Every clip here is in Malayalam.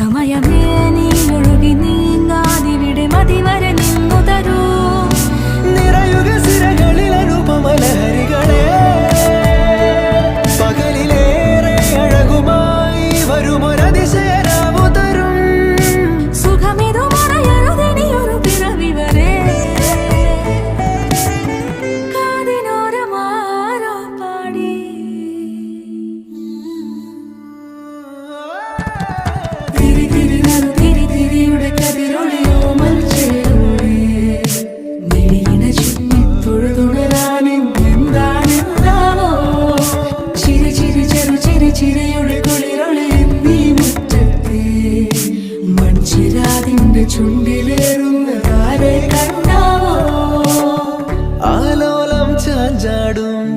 സമയമേ നീ ഒഴുകി നീങ്ങാതിവിടെ മതിവരെ നിന്നു തരൂ. നിറയുക സിരകളിൽ അനുപമലഹരികളെ, പകലിലേറെ അഴകുമായി വരുമൊരതിശയരാവു തരും. സുഖമിതു മറയരുതിനിയൊരു പിറവി വരെ. കാതിനോരമാരോ പാടി തിരി തിരി നറു തിരി തിരിയുടെ കതിരൊളിയോ മൽച്ചേരോടെ മിഴിയിണ ചുറ്റി തൊഴുതുണരാനും എന്താണെന്താവോ. ചിരി ചിരി ചെറു ചിരി ചിരിയുടെ കുളിരൊളി നീ മുറ്റത്തെ മൺചിരാതിന്റെ ചുണ്ടിലേറുന്നതാരെ കണ്ടാവോ. ആലോലം ചാഞ്ചാടും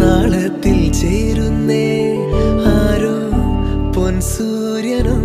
നാളത്തിൽ ചേരുന്നേ ആരോ പൊൻസൂര്യനും.